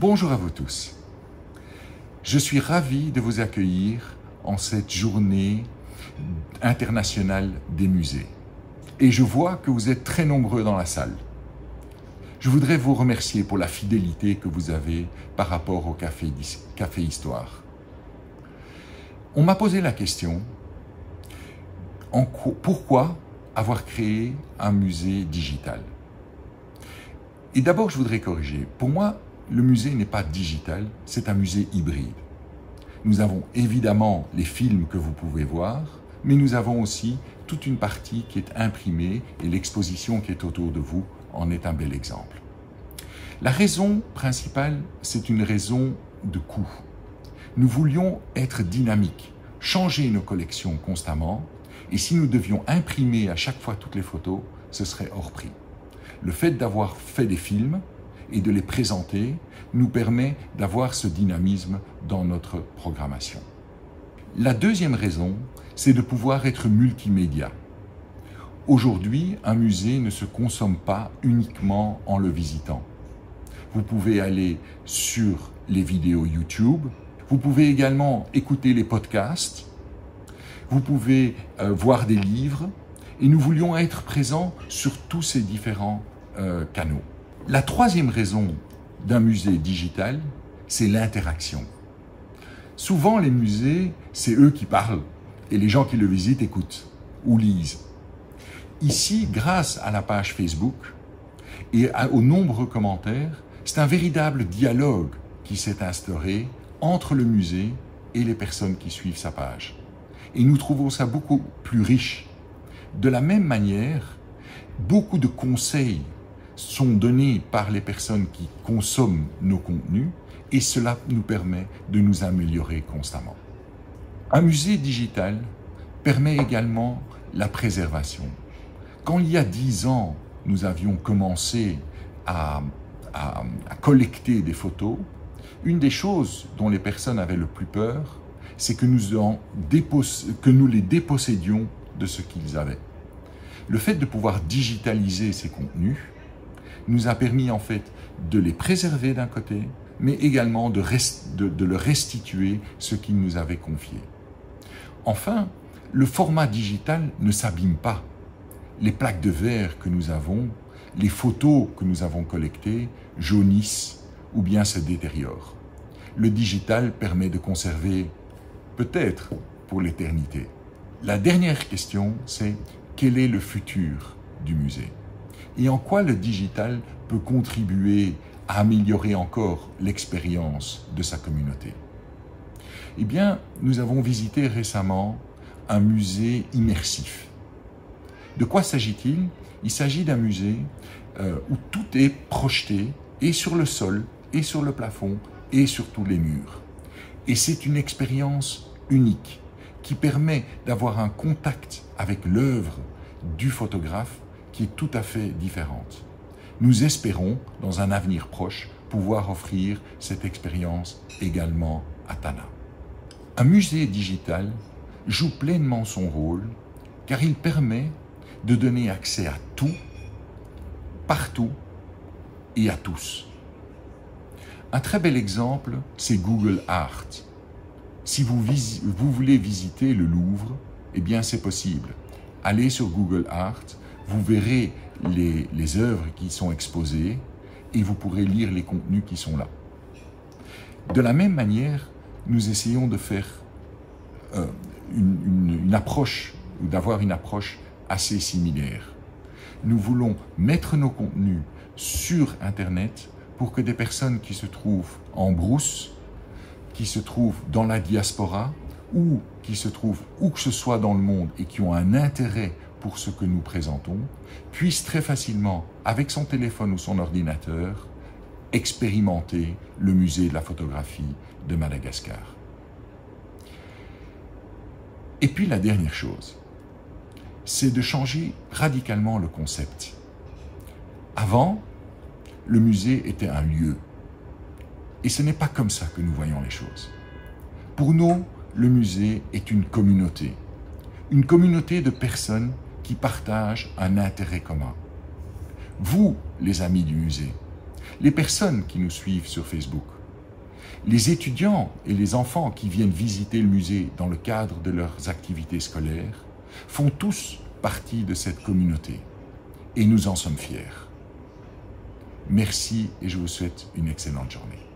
Bonjour à vous tous. Je suis ravi de vous accueillir en cette journée internationale des musées. Et je vois que vous êtes très nombreux dans la salle. Je voudrais vous remercier pour la fidélité que vous avez par rapport au Café Histoire. On m'a posé la question, pourquoi avoir créé un musée digital? Et d'abord, je voudrais corriger. Pour moi, le musée n'est pas digital, c'est un musée hybride. Nous avons évidemment les films que vous pouvez voir, mais nous avons aussi toute une partie qui est imprimée et l'exposition qui est autour de vous en est un bel exemple. La raison principale, c'est une raison de coût. Nous voulions être dynamiques, changer nos collections constamment, et si nous devions imprimer à chaque fois toutes les photos, ce serait hors prix. Le fait d'avoir fait des films et de les présenter nous permet d'avoir ce dynamisme dans notre programmation. La deuxième raison, c'est de pouvoir être multimédia. Aujourd'hui, un musée ne se consomme pas uniquement en le visitant. Vous pouvez aller sur les vidéos YouTube, vous pouvez également écouter les podcasts, vous pouvez voir des livres, et nous voulions être présents sur tous ces différents canaux. La troisième raison d'un musée digital, c'est l'interaction. Souvent, les musées, c'est eux qui parlent et les gens qui le visitent écoutent ou lisent. Ici, grâce à la page Facebook et aux nombreux commentaires, c'est un véritable dialogue qui s'est instauré entre le musée et les personnes qui suivent sa page. Et nous trouvons ça beaucoup plus riche. De la même manière, beaucoup de conseils sont donnés par les personnes qui consomment nos contenus et cela nous permet de nous améliorer constamment. Un musée digital permet également la préservation. Quand il y a 10 ans, nous avions commencé à collecter des photos, une des choses dont les personnes avaient le plus peur, c'est que nous les dépossédions de ce qu'ils avaient. Le fait de pouvoir digitaliser ces contenus nous a permis en fait de les préserver d'un côté, mais également de leur restituer ce qu'ils nous avaient confié. Enfin, le format digital ne s'abîme pas. Les plaques de verre que nous avons, les photos que nous avons collectées jaunissent ou bien se détériorent. Le digital permet de conserver peut-être pour l'éternité. La dernière question, c'est quel est le futur du musée? Et en quoi le digital peut contribuer à améliorer encore l'expérience de sa communauté? Eh bien, nous avons visité récemment un musée immersif. De quoi s'agit-il? Il s'agit d'un musée où tout est projeté, et sur le sol, et sur le plafond, et sur tous les murs. Et c'est une expérience unique qui permet d'avoir un contact avec l'œuvre du photographe qui est tout à fait différente. Nous espérons, dans un avenir proche, pouvoir offrir cette expérience également à Tana. Un musée digital joue pleinement son rôle car il permet de donner accès à tout, partout et à tous. Un très bel exemple, c'est Google Art. Si vous voulez visiter le Louvre, eh bien c'est possible. Allez sur Google Art, vous verrez les œuvres qui sont exposées et vous pourrez lire les contenus qui sont là. De la même manière, nous essayons de faire une approche, ou d'avoir une approche assez similaire. Nous voulons mettre nos contenus sur Internet pour que des personnes qui se trouvent en brousse, qui se trouvent dans la diaspora ou qui se trouvent où que ce soit dans le monde et qui ont un intérêt pour ce que nous présentons, puissent très facilement, avec son téléphone ou son ordinateur, expérimenter le musée de la photographie de Madagascar. Et puis la dernière chose, c'est de changer radicalement le concept. Avant, le musée était un lieu. Et ce n'est pas comme ça que nous voyons les choses. Pour nous, le musée est une communauté de personnes qui partagent un intérêt commun. Vous, les amis du musée, les personnes qui nous suivent sur Facebook, les étudiants et les enfants qui viennent visiter le musée dans le cadre de leurs activités scolaires font tous partie de cette communauté et nous en sommes fiers. Merci et je vous souhaite une excellente journée.